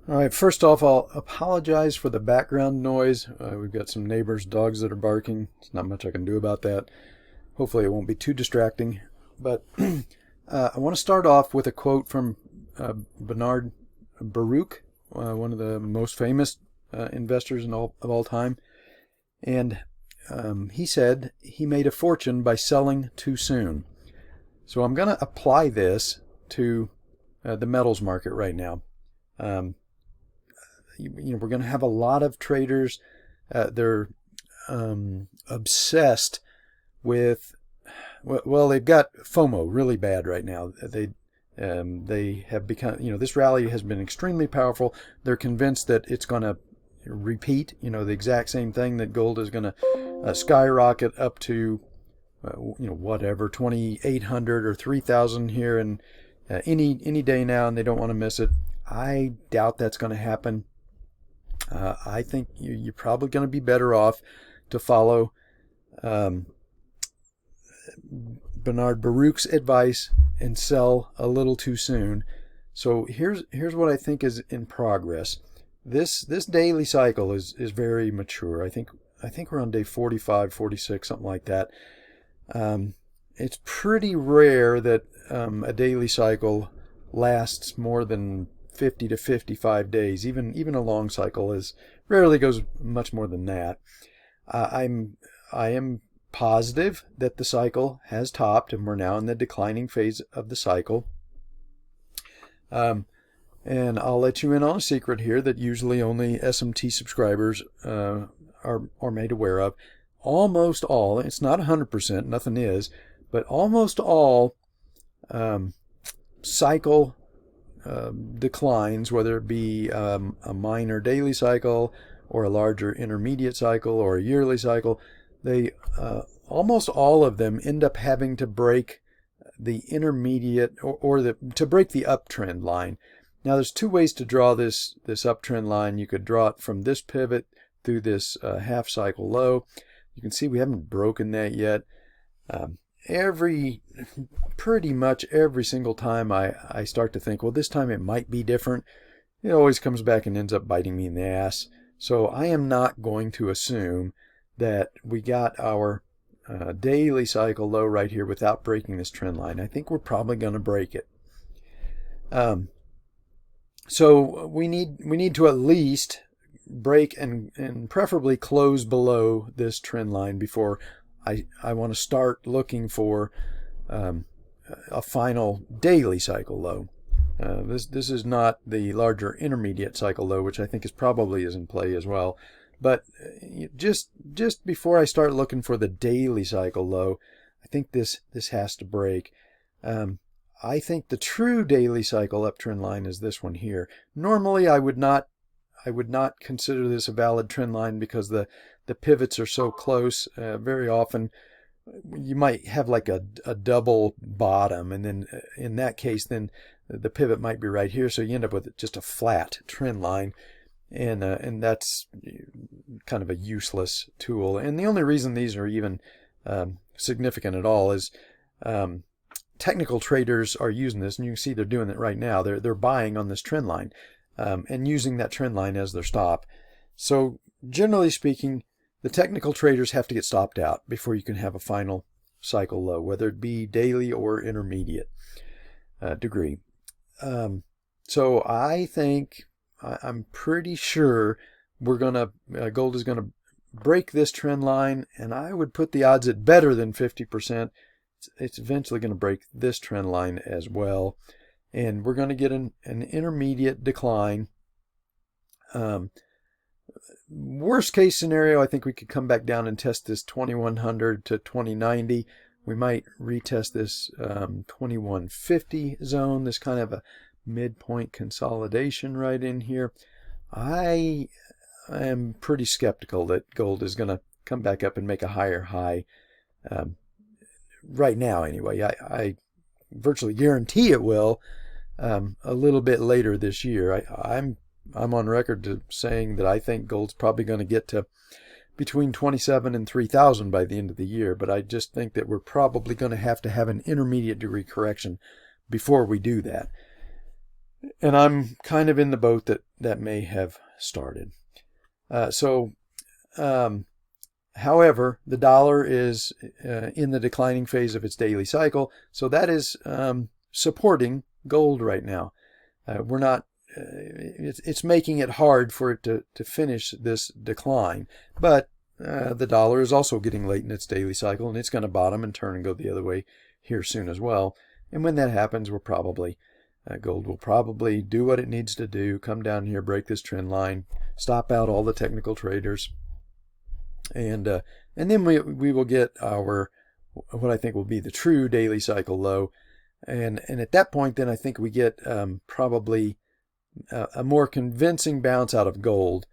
All right, first off, I'll apologize for the background noise. We've got some neighbors' dogs that are barking. There's not much I can do about that. Hopefully it won't be too distracting. But I want to start off with a quote from Bernard Baruch, one of the most famous investors of all time. And he said he made a fortune by selling too soon. So I'm going to apply this to the metals market right now. We're going to have a lot of traders. They're obsessed with, well, they've got FOMO really bad right now. They have become, this rally has been extremely powerful. They're convinced that it's going to repeat, the exact same thing, that gold is going to skyrocket up to, whatever, 2,800 or 3,000 here and any day now, and they don't want to miss it. I doubt that's going to happen. I think you're probably going to be better off to follow Bernard Baruch's advice and sell a little too soon. So here's what I think is in progress. This daily cycle is very mature. I think we're on day 45, 46, something like that. It's pretty rare that a daily cycle lasts more than 50 to 55 days. Even a long cycle rarely goes much more than that. I am positive that the cycle has topped and we're now in the declining phase of the cycle. And I'll let you in on a secret here that usually only SMT subscribers are made aware of. Almost all, it's not 100%, nothing is, but almost all cycle declines, whether it be a minor daily cycle or a larger intermediate cycle or a yearly cycle, they almost all of them end up having to break the intermediate to break the uptrend line. Now there's two ways to draw this uptrend line. You could draw it from this pivot through this half cycle low. You can see we haven't broken that yet. Pretty much every single time I start to think, well, this time it might be different, it always comes back and ends up biting me in the ass. So I am not going to assume that we got our daily cycle low right here without breaking this trend line. I think we're probably going to break it. So we need to at least break and preferably close below this trend line before I want to start looking for a final daily cycle low. This is not the larger intermediate cycle low, which I think probably is in play as well. But just before I start looking for the daily cycle low, I think this has to break. I think the true daily cycle uptrend line is this one here. Normally I would not consider this a valid trend line because the pivots are so close. Very often you might have like a double bottom, and then in that case then the pivot might be right here, so you end up with just a flat trend line, and that's kind of a useless tool. And the only reason these are even significant at all is technical traders are using this, and you can see they're doing it right now. They're buying on this trend line and using that trend line as their stop. So generally speaking, the technical traders have to get stopped out before you can have a final cycle low, whether it be daily or intermediate degree. So I think, I'm pretty sure gold is gonna break this trend line, and I would put the odds at better than 50%. It's eventually going to break this trend line as well, and we're going to get an intermediate decline. Worst case scenario, I think we could come back down and test this 2100 to 2090. We might retest this 2150 zone, this kind of a midpoint consolidation right in here. I am pretty skeptical that gold is going to come back up and make a higher high right now anyway. I virtually guarantee it will a little bit later this year. I'm on record to saying that I think gold's probably going to get to between 27 and 3,000 by the end of the year, but I just think that we're probably going to have an intermediate degree correction before we do that. And I'm kind of in the boat that may have started. So however, the dollar is in the declining phase of its daily cycle, so that is supporting gold right now. We're not. It's making it hard for it to finish this decline, but the dollar is also getting late in its daily cycle, and it's going to bottom and turn and go the other way here soon as well. And when that happens, we're probably gold will probably do what it needs to do, come down here, break this trend line, stop out all the technical traders, and then we will get our what I think will be the true daily cycle low, and at that point, then I think we get probably a more convincing bounce out of gold,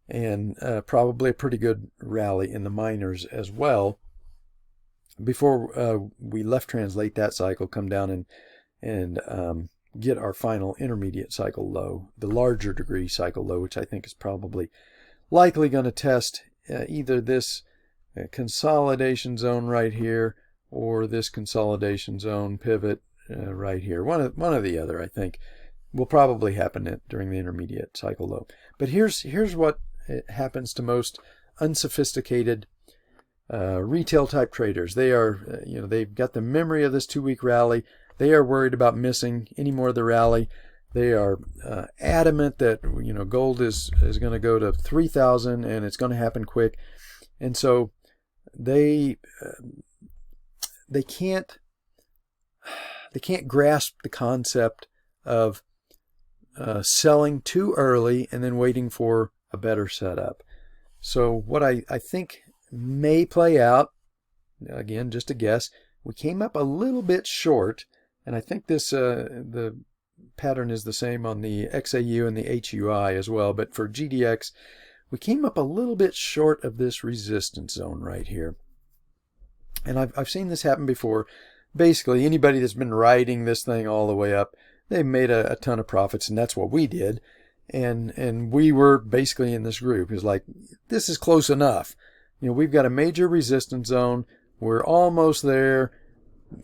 and probably a pretty good rally in the miners as well, before we left translate that cycle, come down and get our final intermediate cycle low, the larger degree cycle low, which I think is probably likely going to test either this consolidation zone right here or this consolidation zone pivot right here. One of the other, I think, will probably happen during the intermediate cycle low. But here's what happens to most unsophisticated retail type traders. They are, they've got the memory of this 2-week rally. They are worried about missing any more of the rally. They are adamant that gold is going to go to 3,000 and it's going to happen quick, and so they can't grasp the concept of selling too early and then waiting for a better setup. So what I think may play out, again, just a guess, we came up a little bit short, and I think this the pattern is the same on the XAU and the HUI as well, but for GDX, we came up a little bit short of this resistance zone right here. And I've seen this happen before. Basically, anybody that's been riding this thing all the way up, they've made a ton of profits, and that's what we did. And we were basically in this group. It's like, this is close enough. We've got a major resistance zone. We're almost there.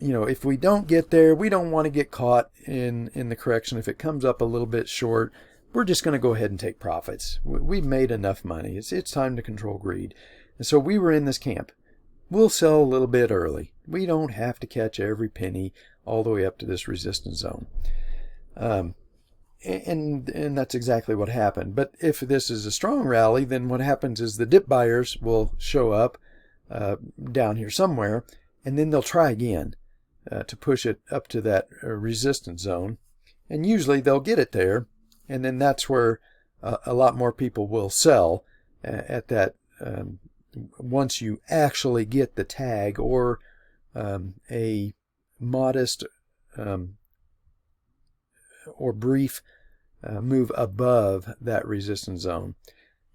If we don't get there, we don't want to get caught in the correction. If it comes up a little bit short, we're just going to go ahead and take profits. We've made enough money. It's time to control greed. And so we were in this camp. We'll sell a little bit early. We don't have to catch every penny all the way up to this resistance zone. And that's exactly what happened. But if this is a strong rally, then what happens is the dip buyers will show up down here somewhere, and then they'll try again to push it up to that resistance zone. And usually they'll get it there, and then that's where a lot more people will sell at that once you actually get the tag or a modest or brief move above that resistance zone.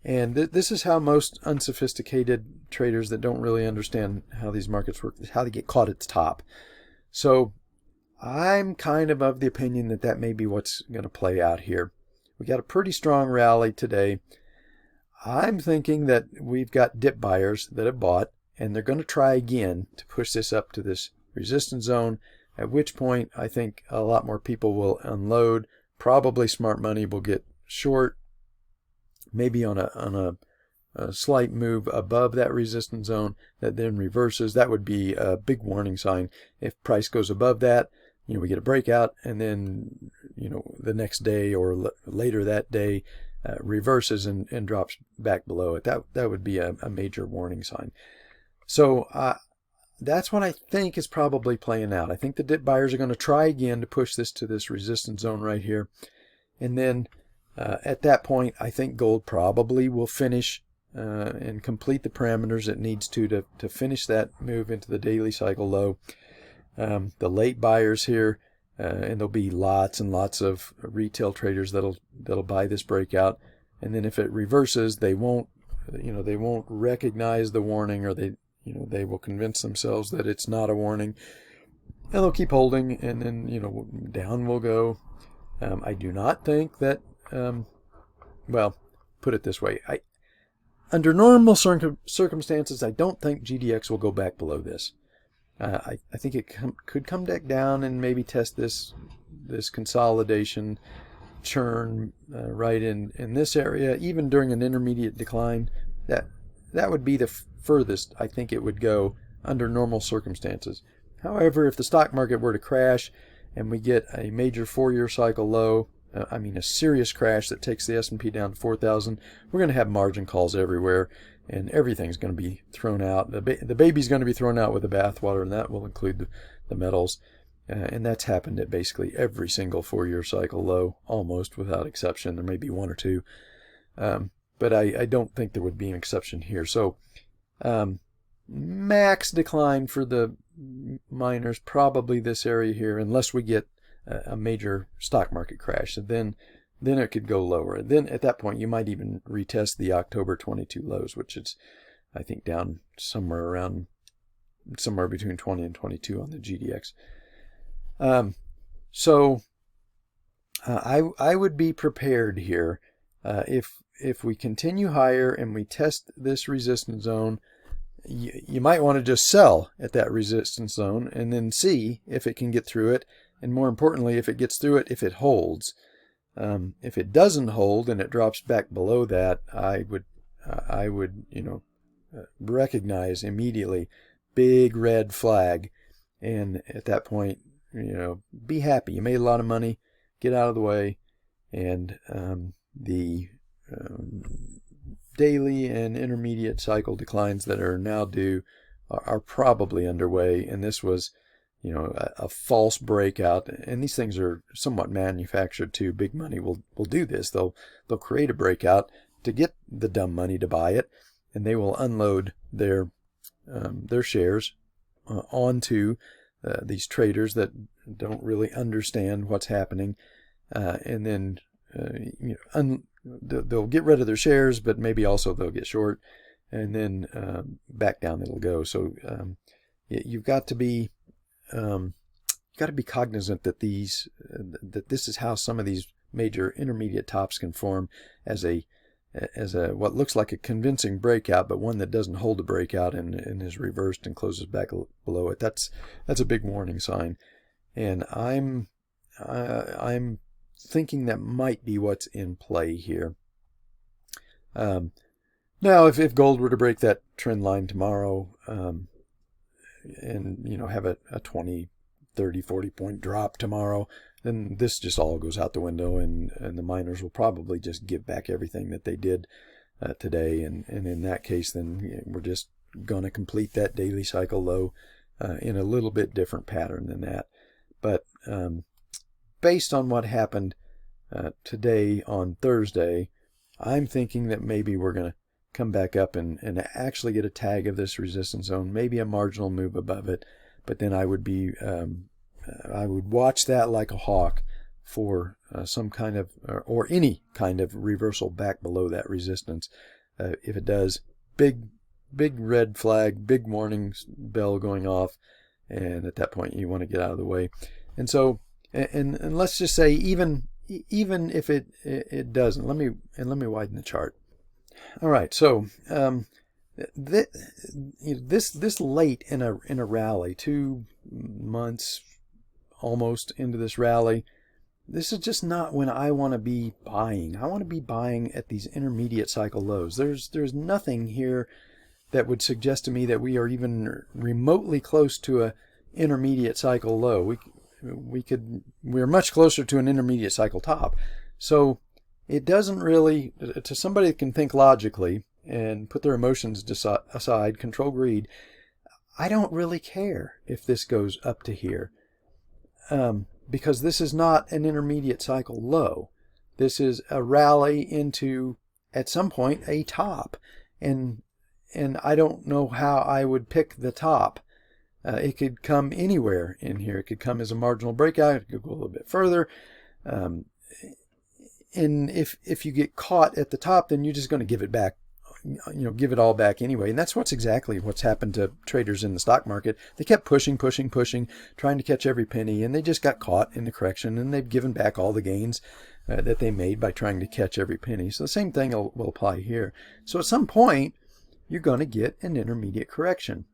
And this is how most unsophisticated traders that don't really understand how these markets work, how they get caught at the top. So I'm kind of the opinion that may be what's going to play out here. We got a pretty strong rally today. I'm thinking that we've got dip buyers that have bought, and they're going to try again to push this up to this resistance zone, at which point I think a lot more people will unload. Probably smart money will get short, maybe on a slight move above that resistance zone that then reverses. That would be a big warning sign. If price goes above that, we get a breakout, and then the next day or later that day reverses and drops back below it. That would be a major warning sign. So that's what I think is probably playing out. I think the dip buyers are going to try again to push this to this resistance zone right here. And then at that point, I think gold probably will finish and complete the parameters it needs to finish that move into the daily cycle low. The late buyers here, and there'll be lots and lots of retail traders that'll buy this breakout. And then if it reverses, they won't recognize the warning, or they will convince themselves that it's not a warning, and they'll keep holding, and then down will go. I do not think that well, put it this way, under normal circumstances, I don't think GDX will go back below this. I think it could come back down and maybe test this consolidation churn right in this area, even during an intermediate decline, that would be the furthest I think it would go under normal circumstances. However, if the stock market were to crash and we get a major 4-year cycle low, a serious crash that takes the S&P down to 4,000, we're going to have margin calls everywhere, and everything's going to be thrown out. The baby's going to be thrown out with the bathwater, and that will include the metals. And that's happened at basically every single 4-year cycle low, almost without exception. There may be one or two, but I don't think there would be an exception here. So max decline for the miners, probably this area here, unless we get a major stock market crash. And then it could go lower. And then at that point, you might even retest the October 22 lows, which is, I think, down somewhere between 20 and 22 on the GDX. So I would be prepared here. If we continue higher and we test this resistance zone, you might want to just sell at that resistance zone and then see if it can get through it. And more importantly, if it gets through it, if it holds. If it doesn't hold and it drops back below that, I would recognize immediately big red flag. And at that point, be happy. You made a lot of money. Get out of the way. And the daily and intermediate cycle declines that are now due are probably underway. And this was, a false breakout. And these things are somewhat manufactured too. Big money will do this. They'll create a breakout to get the dumb money to buy it, and they will unload their shares onto these traders that don't really understand what's happening, and then they'll get rid of their shares, but maybe also they'll get short, and then back down it'll go. So you've got to be cognizant that this is how some of these major intermediate tops can form as a what looks like a convincing breakout, but one that doesn't hold a breakout and is reversed and closes back below it. That's a big warning sign, and I'm thinking that might be what's in play here. Now, if gold were to break that trend line tomorrow, and have a 20, 30, 40 point drop tomorrow, then this just all goes out the window, and the miners will probably just give back everything that they did today. And in that case, then we're just going to complete that daily cycle low in a little bit different pattern than that. But based on what happened today on Thursday, I'm thinking that maybe we're going to come back up and actually get a tag of this resistance zone, maybe a marginal move above it. But then I would watch that like a hawk for some kind of, or any kind of reversal back below that resistance. If it does, big red flag, big warning bell going off, and at that point you want to get out of the way. And so, and let's just say even if it doesn't, let me widen the chart. All right, so this late in a rally, 2 months almost into this rally, this is just not when I want to be buying. I want to be buying at these intermediate cycle lows. There's nothing here that would suggest to me that we are even remotely close to a intermediate cycle low. We're much closer to an intermediate cycle top. So it doesn't really, to somebody that can think logically and put their emotions aside, control greed, I don't really care if this goes up to here, because this is not an intermediate cycle low. This is a rally into, at some point, a top, and I don't know how I would pick the top. It could come anywhere in here. It could come as a marginal breakout. It could go a little bit further. And if you get caught at the top, then you're just going to give it back, give it all back anyway. And that's exactly what's happened to traders in the stock market. They kept pushing, trying to catch every penny, and they just got caught in the correction, and they've given back all the gains that they made by trying to catch every penny. So the same thing will apply here. So at some point, you're going to get an intermediate correction.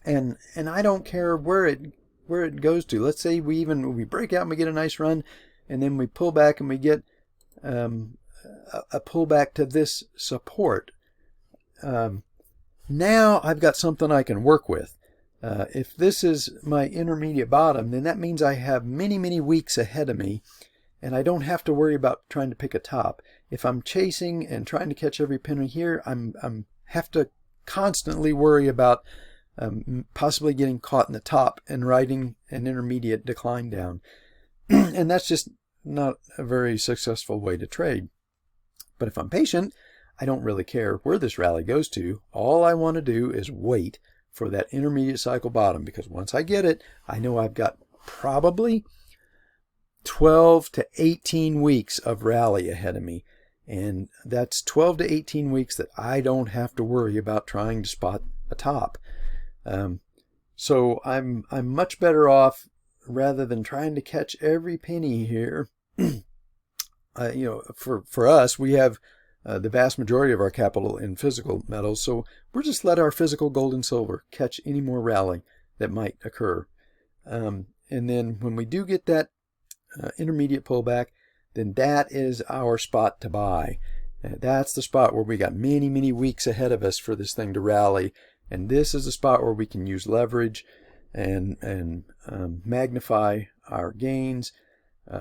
And I don't care where it goes to. Let's say we break out and we get a nice run, and then we pull back and we get a pullback to this support. Now I've got something I can work with. If this is my intermediate bottom, then that means I have many, many weeks ahead of me, and I don't have to worry about trying to pick a top. If I'm chasing and trying to catch every penny here, I'm have to constantly worry about possibly getting caught in the top and riding an intermediate decline down. And that's just not a very successful way to trade. But if I'm patient, I don't really care where this rally goes to. All I want to do is wait for that intermediate cycle bottom, because once I get it, I know I've got probably 12 to 18 weeks of rally ahead of me. And that's 12 to 18 weeks that I don't have to worry about trying to spot a top. So I'm much better off, rather than trying to catch every penny here. For us, we have the vast majority of our capital in physical metals, so we'll just let our physical gold and silver catch any more rally that might occur. And then when we do get that intermediate pullback, then that is our spot to buy. That's the spot where we got many, many weeks ahead of us for this thing to rally. And this is a spot where we can use leverage and magnify our gains.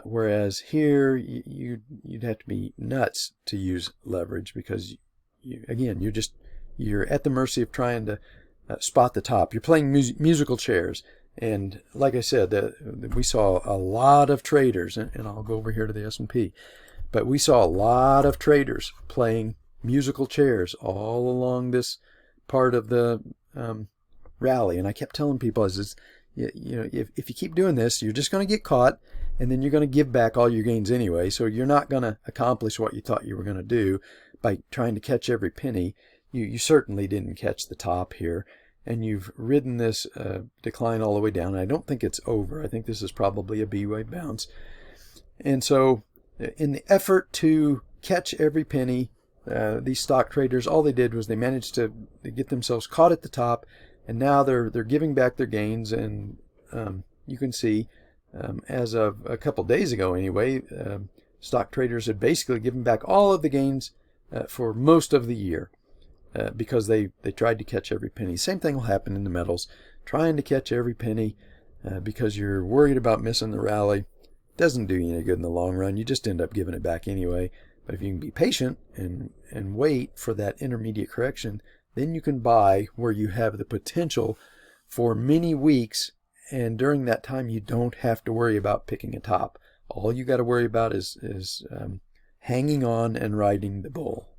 Whereas here, you'd have to be nuts to use leverage, because you're at the mercy of trying to spot the top. You're playing musical chairs. And like I said, we saw a lot of traders, and I'll go over here to the S&P, but we saw a lot of traders playing musical chairs all along this part of the rally. And I kept telling people, if you keep doing this, you're just going to get caught, and then you're going to give back all your gains anyway. So you're not going to accomplish what you thought you were going to do by trying to catch every penny. You certainly didn't catch the top here. And you've ridden this decline all the way down. I don't think it's over. I think this is probably a B-wave bounce. And so in the effort to catch every penny, these stock traders, all they did was they managed to get themselves caught at the top, and now they're giving back their gains. And you can see, as of a couple days ago anyway, stock traders had basically given back all of the gains for most of the year. Because they tried to catch every penny. Same thing will happen in the metals. Trying to catch every penny because you're worried about missing the rally doesn't do you any good in the long run. You just end up giving it back anyway. But if you can be patient and wait for that intermediate correction, then you can buy where you have the potential for many weeks. And during that time, you don't have to worry about picking a top. All you got to worry about is hanging on and riding the bull.